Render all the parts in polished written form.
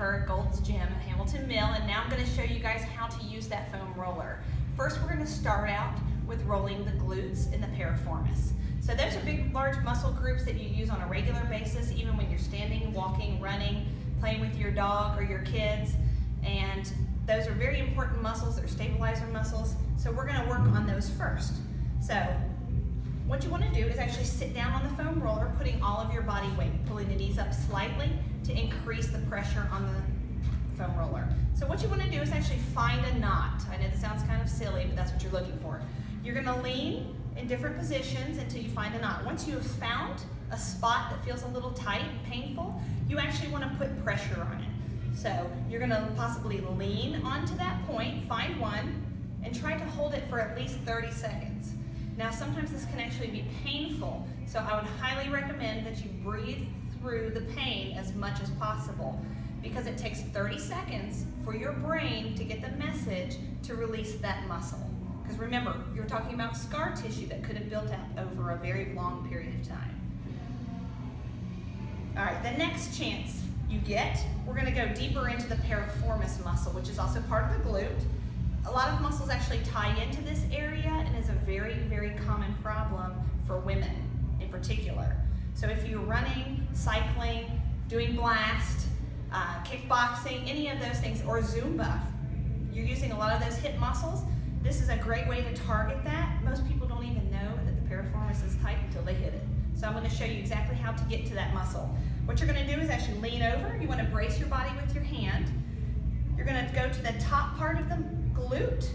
Jennifer at Gold's Gym Hamilton Mill, and now I'm going to show you guys how to use that foam roller. First, we're going to start out with rolling the glutes and the piriformis. So those are big, large muscle groups that you use on a regular basis, even when you're standing, walking, running, playing with your dog or your kids. And those are very important muscles. They're stabilizer muscles. So we're going to work on those first. So what you want to do is actually sit down on the foam roller, putting all of your body weight, pulling the knees up slightly to increase the pressure on the foam roller. So what you want to do is actually find a knot. I know this sounds kind of silly, but that's what you're looking for. You're going to lean in different positions until you find a knot. Once you have found a spot that feels a little tight and painful, you actually want to put pressure on it. So you're going to possibly lean onto that point, find one, and try to hold it for at least 30 seconds. Now sometimes this can actually be painful, so I would highly recommend that you breathe through the pain as much as possible, because it takes 30 seconds for your brain to get the message to release that muscle. Because remember, you're talking about scar tissue that could have built up over a very long period of time. All right, the next chance you get, we're going to go deeper into the piriformis muscle, which is also part of the glute. A lot of muscles actually tie into this area and is a very, very common problem for women in particular. So if you're running, cycling, doing blast, kickboxing, any of those things, or Zumba, you're using a lot of those hip muscles, this is a great way to target that. Most people don't even know that the piriformis is tight until they hit it. So I'm going to show you exactly how to get to that muscle. What you're going to do is actually lean over. You want to brace your body with your hand. You're going to go to the top part of the glute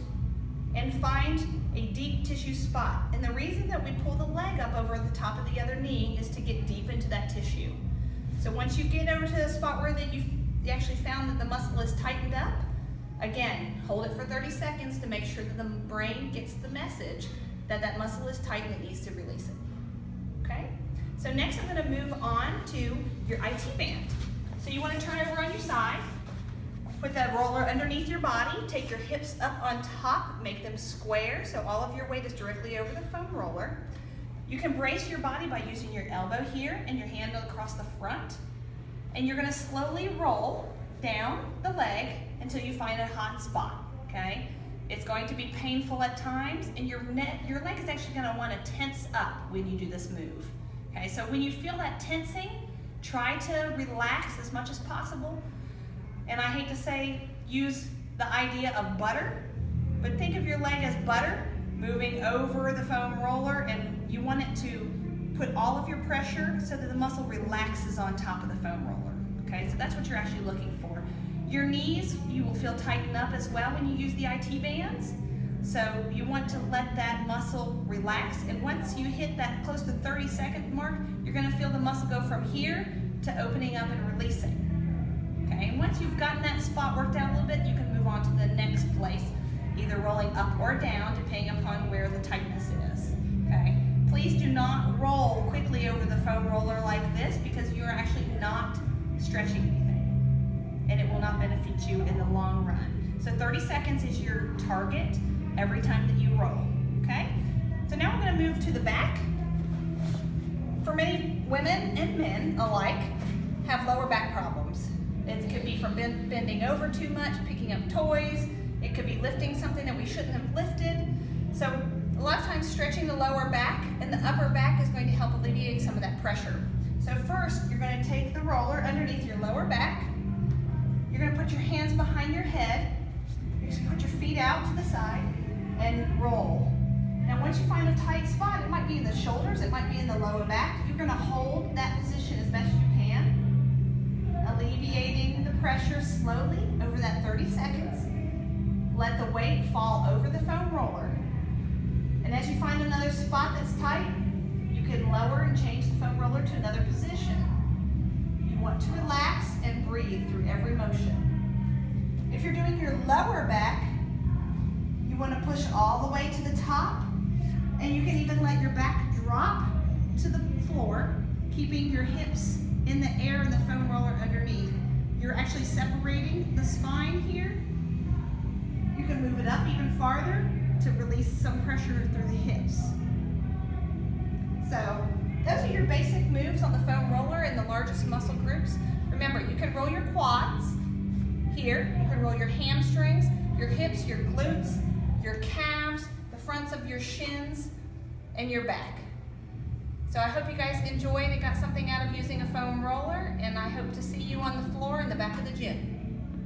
and find a deep tissue spot. And the reason that we pull the leg up over the top of the other knee is to get deep into that tissue. So once you get over to the spot where you actually found that the muscle is tightened up, again, hold it for 30 seconds to make sure that the brain gets the message that that muscle is tight and it needs to release it. Okay? So next I'm going to move on to your IT band. So you want to turn over on your side, put that roller underneath your body, take your hips up on top, make them square so all of your weight is directly over the foam roller. You can brace your body by using your elbow here and your hand across the front. And you're going to slowly roll down the leg until you find a hot spot, okay? It's going to be painful at times, and your leg is actually going to want to tense up when you do this move, okay? So when you feel that tensing, try to relax as much as possible. And I hate to say, use the idea of butter, but think of your leg as butter moving over the foam roller, and you want it to put all of your pressure so that the muscle relaxes on top of the foam roller, okay? So that's what you're actually looking for. Your knees, you will feel tighten up as well when you use the IT bands. So you want to let that muscle relax, and once you hit that close to 30-second mark, you're going to feel the muscle go from here to opening up and releasing. Okay, and once you've gotten that spot worked out a little bit, you can move on to the next place, either rolling up or down, depending upon where the tightness is. Okay, please do not roll quickly over the foam roller like this, because you're actually not stretching anything, and it will not benefit you in the long run. So 30 seconds is your target every time that you roll. Okay, so now we're going to move to the back. For many women and men alike, have lower back problems. It could be from bending over too much, picking up toys. It could be lifting something that we shouldn't have lifted. So a lot of times stretching the lower back and the upper back is going to help alleviate some of that pressure. So first, you're going to take the roller underneath your lower back. You're going to put your hands behind your head. You're just put your feet out to the side and roll. Now once you find a tight spot, it might be in the shoulders, it might be in the lower back. You're going to hold that position as best you can, alleviating the pressure slowly over that 30 seconds. Let the weight fall over the foam roller. And as you find another spot that's tight, you can lower and change the foam roller to another position. You want to relax and breathe through every motion. If you're doing your lower back, you want to push all the way to the top, and you can even let your back drop to the floor, keeping your hips in the air and the foam roller underneath. You're actually separating the spine here. You can move it up even farther to release some pressure through the hips. So those are your basic moves on the foam roller and the largest muscle groups. Remember, you can roll your quads Here, you can roll your hamstrings, your hips, your glutes, your calves, the fronts of your shins, and your back. So I hope you guys enjoyed and got something out of using a foam roller, and I hope to see you on the floor in the back of the gym.